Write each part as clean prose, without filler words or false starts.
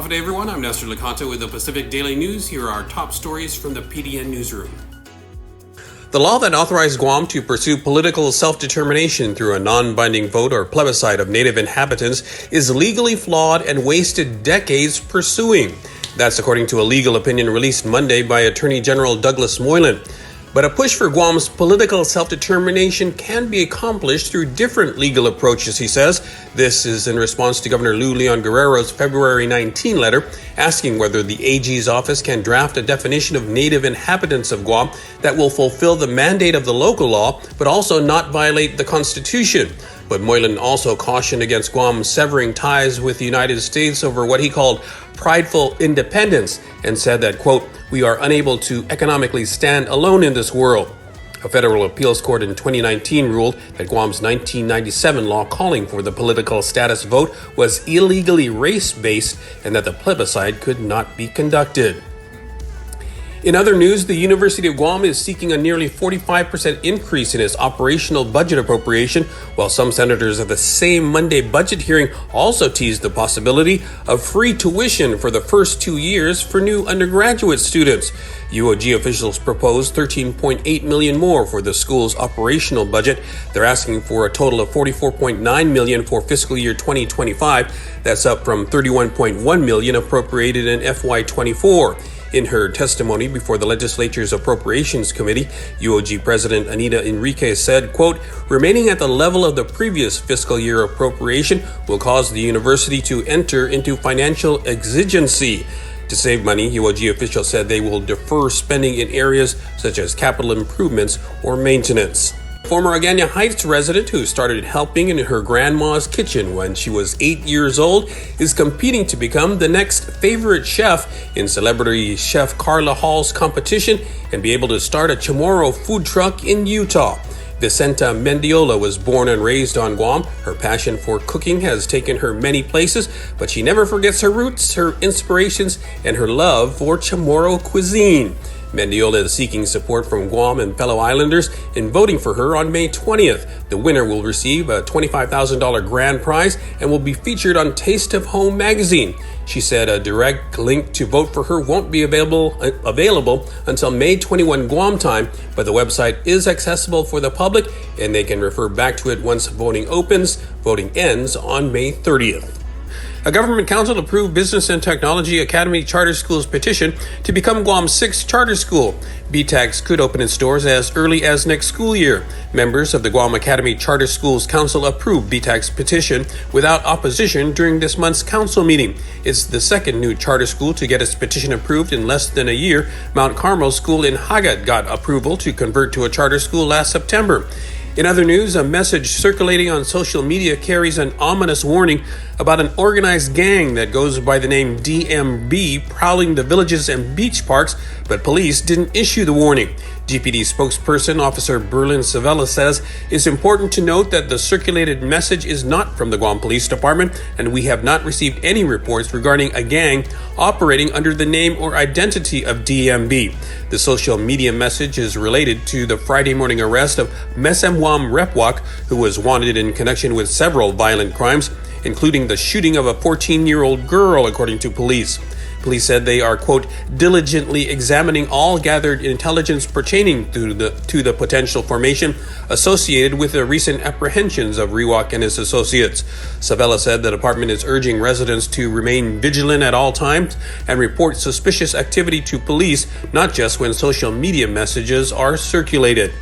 Good day, everyone. I'm Nestor Licata with the Pacific Daily News. Here are our top stories from the PDN newsroom. The law that authorized Guam to pursue political self-determination through a non-binding vote or plebiscite of native inhabitants is legally flawed and wasted decades pursuing. That's according to a legal opinion released Monday by Attorney General Douglas Moylan. But a push for Guam's political self-determination can be accomplished through different legal approaches, he says. This is in response to Governor Lou Leon Guerrero's February 19 letter asking whether the AG's office can draft a definition of native inhabitants of Guam that will fulfill the mandate of the local law, but also not violate the Constitution. But Moylan also cautioned against Guam severing ties with the United States over what he called prideful independence and said that, quote, "We are unable to economically stand alone in this world." A federal appeals court in 2019 ruled that Guam's 1997 law calling for the political status vote was illegally race-based and that the plebiscite could not be conducted. In other news, the University of Guam is seeking a nearly 45% increase in its operational budget appropriation, while some senators at the same Monday budget hearing also teased the possibility of free tuition for the first 2 years for new undergraduate students. UOG officials proposed $13.8 million more for the school's operational budget. They're asking for a total of $44.9 million for fiscal year 2025. That's up from $31.1 million appropriated in FY24. In her testimony before the legislature's Appropriations Committee, UOG President Anita Enriquez said, quote, "Remaining at the level of the previous fiscal year appropriation will cause the university to enter into financial exigency." To save money, UOG officials said they will defer spending in areas such as capital improvements or maintenance. Former Agana Heights resident who started helping in her grandma's kitchen when she was 8 years old is competing to become the next favorite chef in celebrity chef Carla Hall's competition and be able to start a Chamorro food truck in Utah. VICENTA Mendiola was born and raised on Guam. Her passion for cooking has taken her many places, but she never forgets her roots, her inspirations, and her love for Chamorro cuisine. Mendiola is seeking support from Guam and fellow islanders in voting for her on May 20th. The winner will receive a $25,000 grand prize and will be featured on Taste of Home magazine. She said a direct link to vote for her won't be available until May 21 Guam time, but the website is accessible for the public and they can refer back to it once voting opens. Voting ends on May 30th. A government council approved Business and Technology Academy Charter School's petition to become Guam's 6th charter school. BTACS could open its doors as early as next school year. Members of the Guam Academy Charter Schools Council approved BTACS' petition without opposition during this month's council meeting. It's the second new charter school to get its petition approved in less than a year. Mount Carmel School in Hagat got approval to convert to a charter school last September. In other news, a message circulating on social media carries an ominous warning about an organized gang that goes by the name DMB prowling the villages and beach parks, but police didn't issue the warning. GPD spokesperson Officer Berlin Savella says it's important to note that the circulated message is not from the Guam Police Department, and we have not received any reports regarding a gang operating under the name or identity of DMB. The social media message is related to the Friday morning arrest of Mesemwam Repwak, who was wanted in connection with several violent crimes, including the shooting of a 14-year-old girl, according to police. Police said they are, quote, diligently examining all gathered intelligence pertaining to the potential formation associated with the recent apprehensions of Rewak and his associates. Savella said the department is urging residents to remain vigilant at all times and report suspicious activity to police, not just when social media messages are circulated.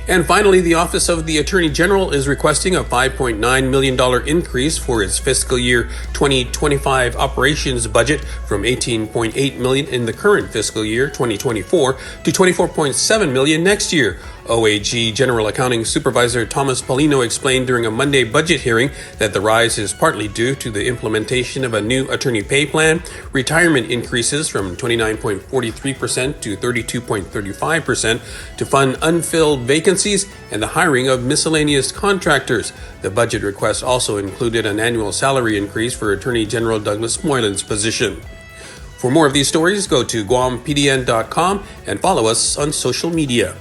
And finally, the Office of the Attorney General is requesting a $5.9 million increase for its fiscal year 2025 operations budget from $18.8 million in the current fiscal year 2024 to $24.7 million next year. OAG General Accounting Supervisor Thomas Paulino explained during a Monday budget hearing that the rise is partly due to the implementation of a new attorney pay plan, retirement increases from 29.43% to 32.35% to fund unfilled vacancies, and the hiring of miscellaneous contractors. The budget request also included an annual salary increase for Attorney General Douglas Moylan's position. For more of these stories, go to GUAMPDN.com and follow us on social media.